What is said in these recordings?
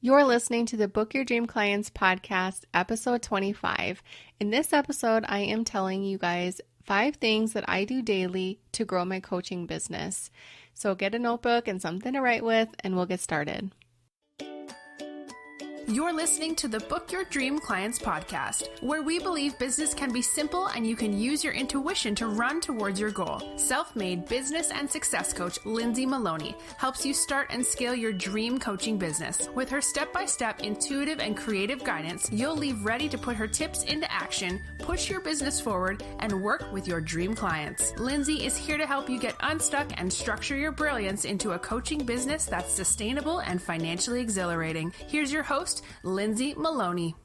You're listening to the Book Your Dream Clients podcast, episode 25. In this episode, I am telling you guys 5 things that I do daily to grow my coaching business. So get a notebook and something to write with, and we'll get started. You're listening to the Book Your Dream Clients podcast, where we believe business can be simple and you can use your intuition to run towards your goal. Self-made business and success coach Lindsay Maloney helps you start and scale your dream coaching business. With her step-by-step intuitive and creative guidance, you'll leave ready to put her tips into action, push your business forward, and work with your dream clients. Lindsay is here to help you get unstuck and structure your brilliance into a coaching business that's sustainable and financially exhilarating. Here's your host, Lindsay Maloney.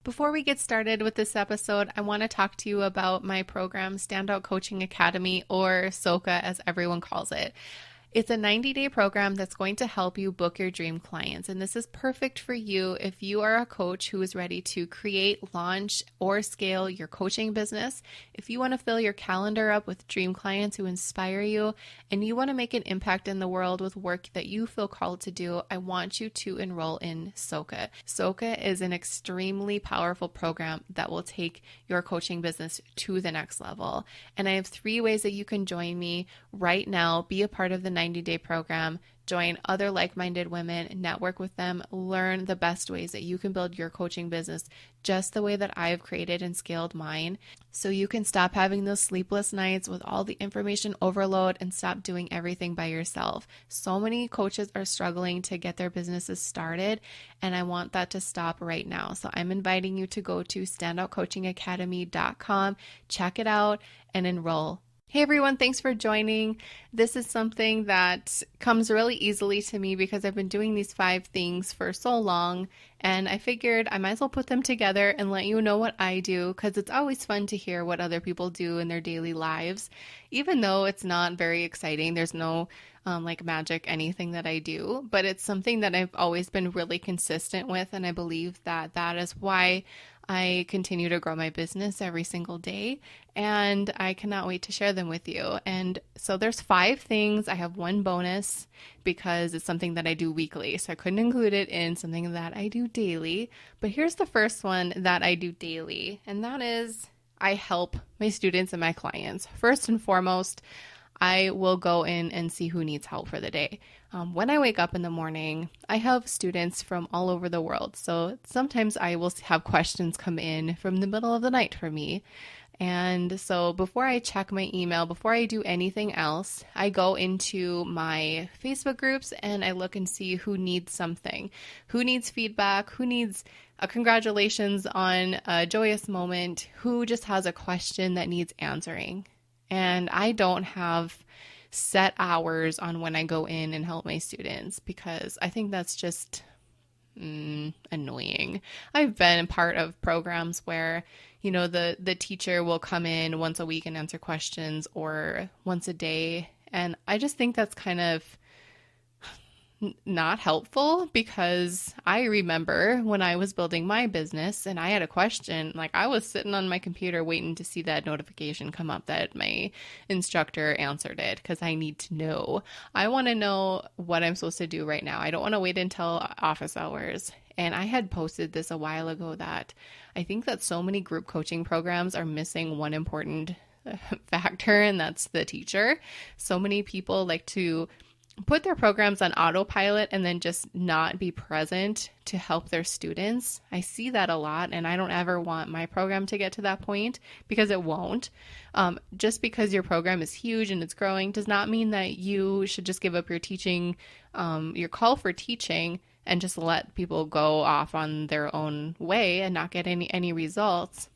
Before we get started with this episode, I want to talk to you about my program, Standout Coaching Academy, or SOCA as everyone calls it. It's a 90-day program that's going to help you book your dream clients. And this is perfect for you if you are a coach who is ready to create, launch, or scale your coaching business. If you want to fill your calendar up with dream clients who inspire you, and you want to make an impact in the world with work that you feel called to do, I want you to enroll in SOCA. SOCA is an extremely powerful program that will take your coaching business to the next level. And I have 3 ways that you can join me right now, be a part of the 90-day program, join other like-minded women, network with them, learn the best ways that you can build your coaching business just the way that I've created and scaled mine, so you can stop having those sleepless nights with all the information overload and stop doing everything by yourself. So many coaches are struggling to get their businesses started, and I want that to stop right now. So I'm inviting you to go to standoutcoachingacademy.com, check it out, and enroll. Hey everyone, thanks for joining. This is something that comes really easily to me because I've been doing these 5 things for so long, and I figured I might as well put them together and let you know what I do, because it's always fun to hear what other people do in their daily lives, even though it's not very exciting. There's no like magic anything that I do, but it's something that I've always been really consistent with, and I believe that that is why I continue to grow my business every single day, and I cannot wait to share them with you. And so there's 5 things. I have 1 bonus because it's something that I do weekly, so I couldn't include it in something that I do daily. But here's the first one that I do daily, and that is I help my students and my clients. First and foremost, I will go in and see who needs help for the day. When I wake up in the morning, I have students from all over the world. So sometimes I will have questions come in from the middle of the night for me. And so before I check my email, before I do anything else, I go into my Facebook groups and I look and see who needs something, who needs feedback, who needs a congratulations on a joyous moment, who just has a question that needs answering. And I don't have set hours on when I go in and help my students because I think that's just annoying. I've been part of programs where, the teacher will come in once a week and answer questions, or once a day. And I just think that's kind of not helpful, because I remember when I was building my business and I had a question, like I was sitting on my computer waiting to see that notification come up that my instructor answered it, because I need to know. I want to know what I'm supposed to do right now. I don't want to wait until office hours. And I had posted this a while ago that I think that so many group coaching programs are missing one important factor, and that's the teacher. So many people like to put their programs on autopilot and then just not be present to help their students. I see that a lot, and I don't ever want my program to get to that point, because it won't. Just because your program is huge and it's growing does not mean that you should just give up your teaching, your call for teaching, and just let people go off on their own way and not get any results.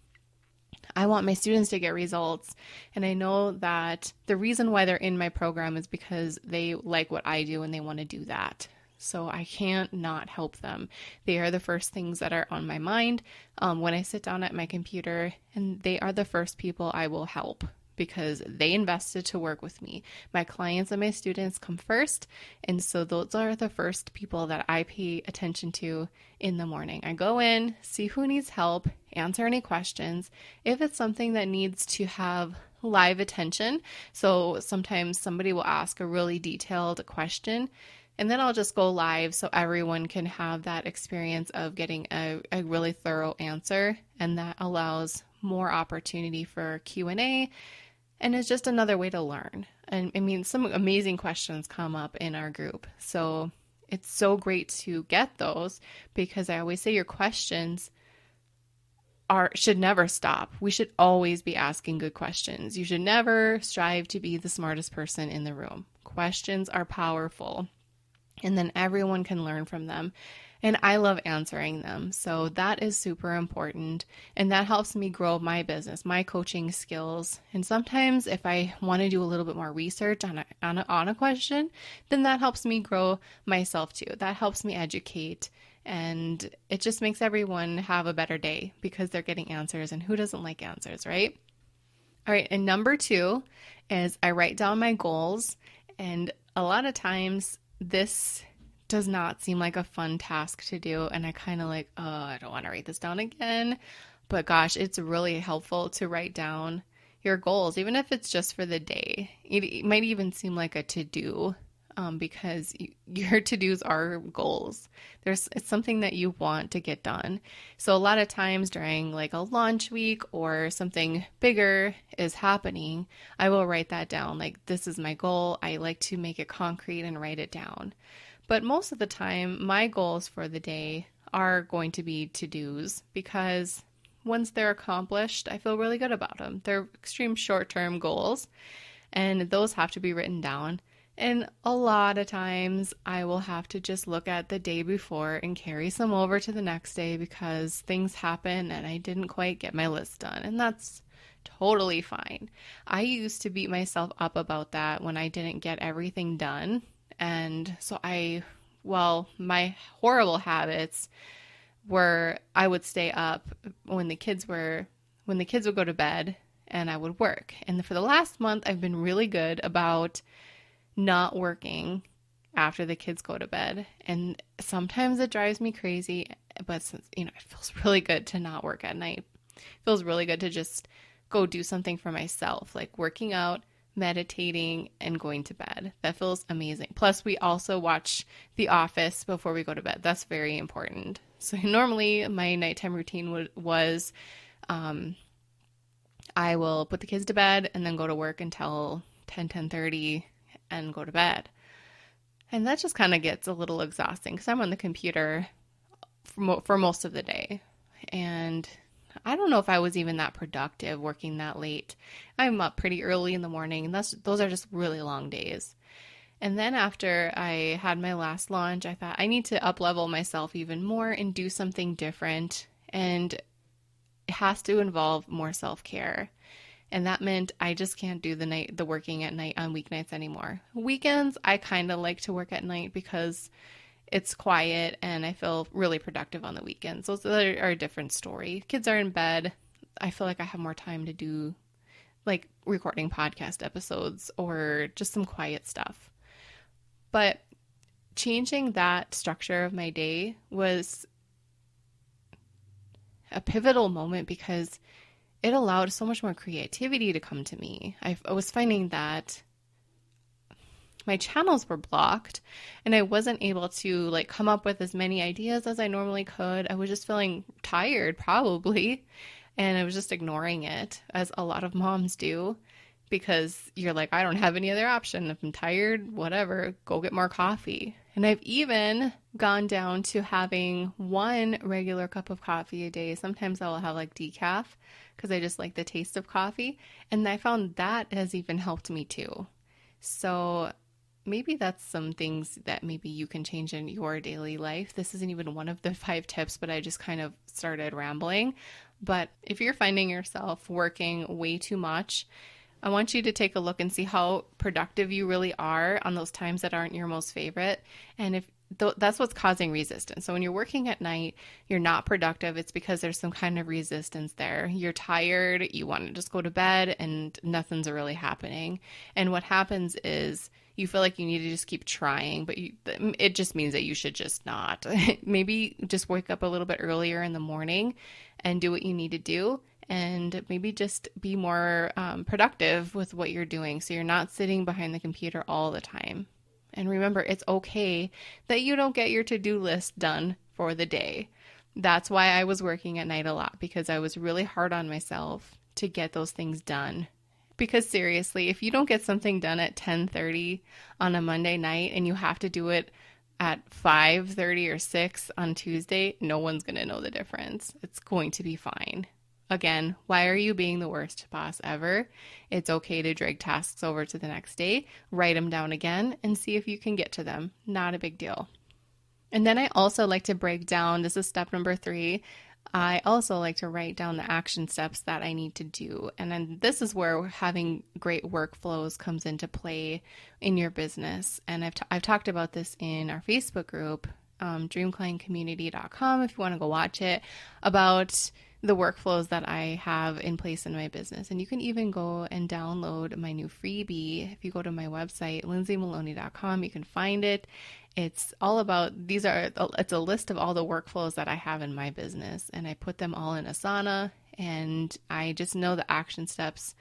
I want my students to get results. And I know that the reason why they're in my program is because they like what I do and they want to do that. So I can't not help them. They are the first things that are on my mind when I sit down at my computer, and they are the first people I will help because they invested to work with me. My clients and my students come first, and so those are the first people that I pay attention to in the morning. I go in, see who needs help, answer any questions. If it's something that needs to have live attention, so sometimes somebody will ask a really detailed question, And then I'll just go live so everyone can have that experience of getting a really thorough answer. And that allows more opportunity for Q&A. And it's just another way to learn. And I mean, some amazing questions come up in our group. So it's so great to get those, because I always say your questions should never stop. We should always be asking good questions. You should never strive to be the smartest person in the room. Questions are powerful, and then everyone can learn from them. And I love answering them. So that is super important. And that helps me grow my business, my coaching skills. And sometimes if I want to do a little bit more research on a question, then that helps me grow myself too. That helps me educate. And it just makes everyone have a better day because they're getting answers. And who doesn't like answers, right? All right. And number 2 is I write down my goals. And a lot of times this does not seem like a fun task to do. And I kind of like, oh, I don't want to write this down again. But gosh, it's really helpful to write down your goals, even if it's just for the day. It might even seem like a to-do, because your to-dos are goals. It's something that you want to get done. So a lot of times during like a launch week or something bigger is happening, I will write that down. Like, this is my goal. I like to make it concrete and write it down. But most of the time, my goals for the day are going to be to-dos, because once they're accomplished, I feel really good about them. They're extreme short-term goals, and those have to be written down. And a lot of times I will have to just look at the day before and carry some over to the next day because things happen and I didn't quite get my list done. And that's totally fine. I used to beat myself up about that when I didn't get everything done. And so my horrible habits were I would stay up when the kids would go to bed, and I would work. And for the last month, I've been really good about not working after the kids go to bed. And sometimes it drives me crazy, but since, it feels really good to not work at night. It feels really good to just go do something for myself, like working out, meditating, and going to bed. That feels amazing. Plus, we also watch The Office before we go to bed. That's very important. So normally my nighttime routine was I will put the kids to bed and then go to work until 10:30 and go to bed. And that just kind of gets a little exhausting because I'm on the computer for most of the day. And I don't know if I was even that productive working that late. I'm up pretty early in the morning, and those are just really long days. And then after I had my last launch, I thought I need to up-level myself even more and do something different. And it has to involve more self-care. And that meant I just can't do the working at night on weeknights anymore. Weekends, I kind of like to work at night because it's quiet and I feel really productive on the weekends. Those are a different story. Kids are in bed. I feel like I have more time to do like recording podcast episodes or just some quiet stuff. But changing that structure of my day was a pivotal moment because it allowed so much more creativity to come to me. I was finding that my channels were blocked and I wasn't able to like come up with as many ideas as I normally could. I was just feeling tired probably, and I was just ignoring it, as a lot of moms do, because you're like, I don't have any other option. If I'm tired, whatever, go get more coffee. And I've even gone down to having one regular cup of coffee a day. Sometimes I will have like decaf because I just like the taste of coffee. And I found that has even helped me too. So maybe that's some things that maybe you can change in your daily life. This isn't even one of the 5 tips, but I just kind of started rambling. But if you're finding yourself working way too much, I want you to take a look and see how productive you really are on those times that aren't your most favorite. And if that's what's causing resistance. So when you're working at night, you're not productive. It's because there's some kind of resistance there. You're tired. You want to just go to bed and nothing's really happening. And what happens is you feel like you need to just keep trying, but it just means that you should just not. Maybe just wake up a little bit earlier in the morning and do what you need to do. And maybe just be more productive with what you're doing. So you're not sitting behind the computer all the time. And remember, it's okay that you don't get your to-do list done for the day. That's why I was working at night a lot, because I was really hard on myself to get those things done. Because seriously, if you don't get something done at 10:30 on a Monday night and you have to do it at 5:30 or 6 on Tuesday, no one's going to know the difference. It's going to be fine. Again, why are you being the worst boss ever? It's okay to drag tasks over to the next day, write them down again, and see if you can get to them. Not a big deal. And then I also like to break down, this is step number 3. I also like to write down the action steps that I need to do. And then this is where having great workflows comes into play in your business. And I've talked about this in our Facebook group, dreamclientcommunity.com, if you want to go watch it, about the workflows that I have in place in my business. And you can even go and download my new freebie. If you go to my website, lindsaymaloney.com, you can find it. It's all about, it's a list of all the workflows that I have in my business, and I put them all in Asana, and I just know the action steps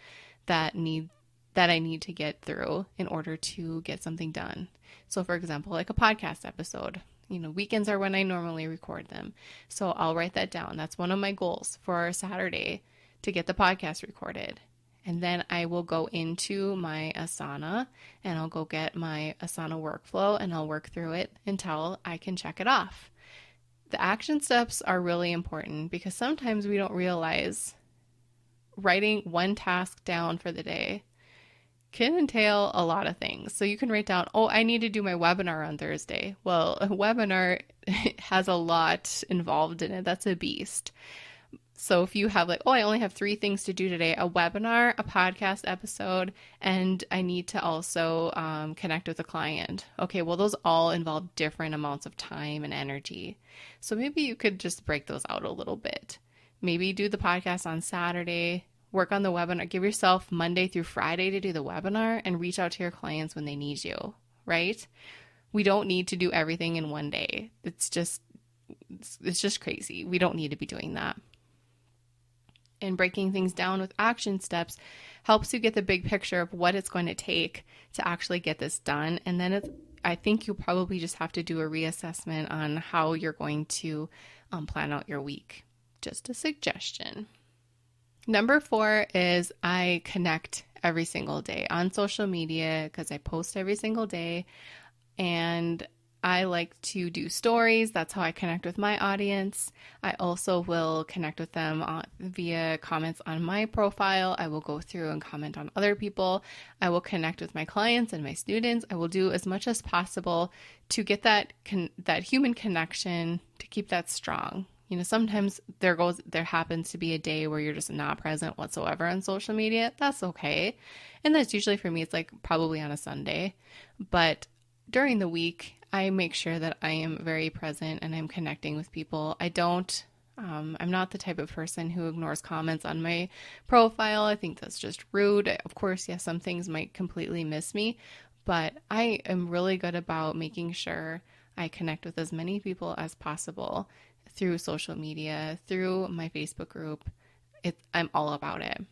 that I need to get through in order to get something done. So for example, like a podcast episode, weekends are when I normally record them. So I'll write that down. That's one of my goals for Saturday, to get the podcast recorded. And then I will go into my Asana and I'll go get my Asana workflow and I'll work through it until I can check it off. The action steps are really important because sometimes we don't realize writing one task down for the day can entail a lot of things. So you can write down, I need to do my webinar on Thursday. Well, a webinar has a lot involved in it. That's a beast. So if you have I only have 3 things to do today, a webinar, a podcast episode, and I need to also connect with a client. Okay, well, those all involve different amounts of time and energy. So maybe you could just break those out a little bit. Maybe do the podcast on Saturday, work on the webinar, give yourself Monday through Friday to do the webinar, and reach out to your clients when they need you, right? We don't need to do everything in one day. It's just crazy. We don't need to be doing that. And breaking things down with action steps helps you get the big picture of what it's going to take to actually get this done. And then I think you probably just have to do a reassessment on how you're going to plan out your week. Just a suggestion. Number 4 is I connect every single day on social media because I post every single day. And I like to do stories. That's how I connect with my audience. I also will connect with them via comments on my profile. I will go through and comment on other people. I will connect with my clients and my students. I will do as much as possible to get that human connection, to keep that strong. Sometimes there happens to be a day where you're just not present whatsoever on social media. That's okay. And that's usually for me, it's probably on a Sunday. But during the week, I make sure that I am very present and I'm connecting with people. I'm not the type of person who ignores comments on my profile. I think that's just rude. Of course, yes, some things might completely miss me, but I am really good about making sure I connect with as many people as possible through social media, through my Facebook group. I'm all about it.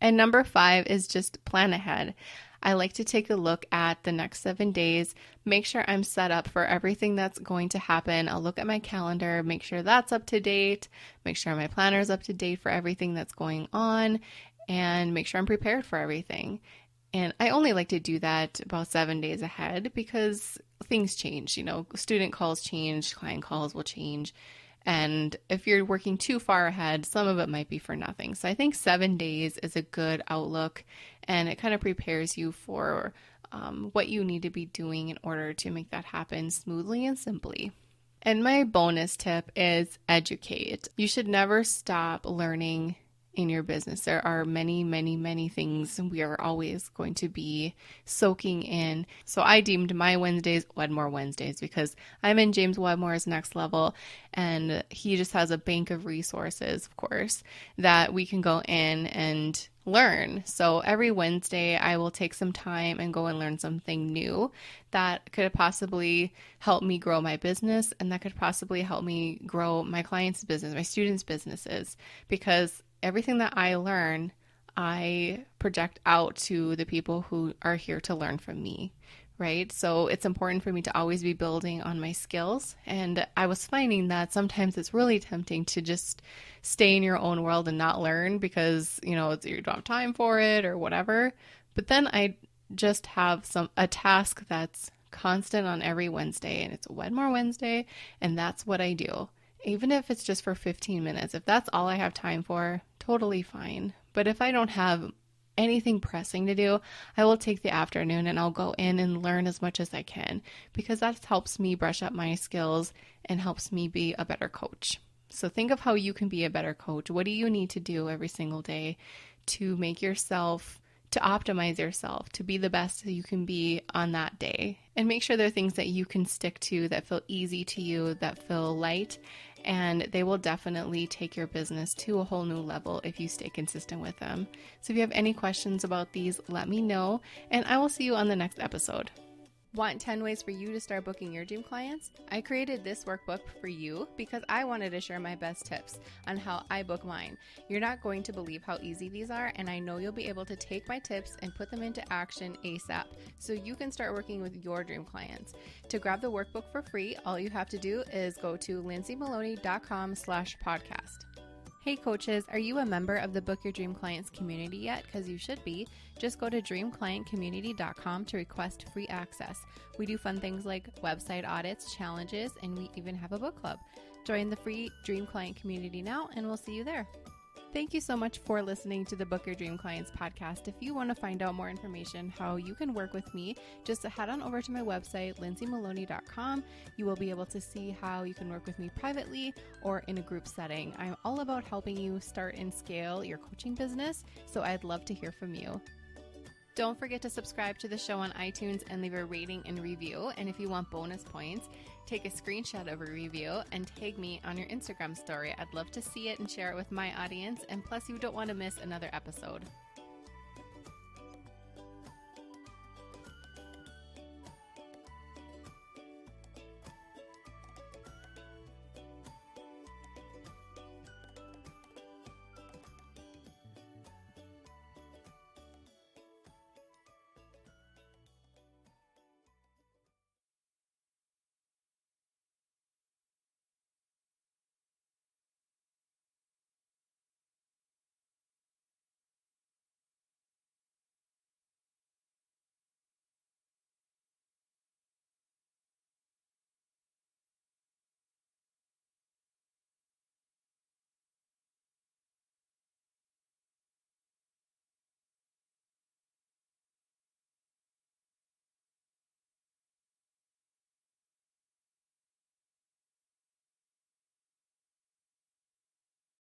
And number 5 is just plan ahead. I like to take a look at the next 7 days, make sure I'm set up for everything that's going to happen. I'll look at my calendar, make sure that's up to date, make sure my planner is up to date for everything that's going on, and make sure I'm prepared for everything. And I only like to do that about 7 days ahead because things change. Student calls change, client calls will change. And if you're working too far ahead, some of it might be for nothing. So I think 7 days is a good outlook, and it kind of prepares you for what you need to be doing in order to make that happen smoothly and simply. And my bonus tip is educate. You should never stop learning in your business. There are many, many, many things we are always going to be soaking in. So I deemed my Wednesdays Wedmore Wednesdays because I'm in James Wedmore's Next Level, and he just has a bank of resources, of course, that we can go in and learn. So every Wednesday I will take some time and go and learn something new that could possibly help me grow my business, and that could possibly help me grow my clients' business, my students' businesses, because everything that I learn, I project out to the people who are here to learn from me, right? So it's important for me to always be building on my skills. And I was finding that sometimes it's really tempting to just stay in your own world and not learn because, you know, you don't have time for it or whatever. But then I just have a task that's constant on every Wednesday, and it's a Wedmore Wednesday, and that's what I do. Even if it's just for 15 minutes, if that's all I have time for, totally fine. But if I don't have anything pressing to do, I will take the afternoon and I'll go in and learn as much as I can, because that helps me brush up my skills and helps me be a better coach. So think of how you can be a better coach. What do you need to do every single day to make yourself, to optimize yourself, to be the best that you can be on that day? And make sure there are things that you can stick to that feel easy to you, that feel light, and they will definitely take your business to a whole new level if you stay consistent with them. So if you have any questions about these, let me know, and I will see you on the next episode. Want 10 ways for you to start booking your dream clients? I created this workbook for you because I wanted to share my best tips on how I book mine. You're not going to believe how easy these are, and I know you'll be able to take my tips and put them into action ASAP so you can start working with your dream clients. To grab the workbook for free, all you have to do is go to lindsaymaloney.com/podcast. Hey coaches, are you a member of the Book Your Dream Clients community yet? Because you should be. Just go to dreamclientcommunity.com to request free access. We do fun things like website audits, challenges, and we even have a book club. Join the free Dream Client community now, and we'll see you there. Thank you so much for listening to the Book Your Dream Clients podcast. If you want to find out more information how you can work with me, just head on over to my website, lindsaymaloney.com. You will be able to see how you can work with me privately or in a group setting. I'm all about helping you start and scale your coaching business, so I'd love to hear from you. Don't forget to subscribe to the show on iTunes and leave a rating and review. And if you want bonus points, take a screenshot of a review and tag me on your Instagram story. I'd love to see it and share it with my audience. And plus, you don't want to miss another episode.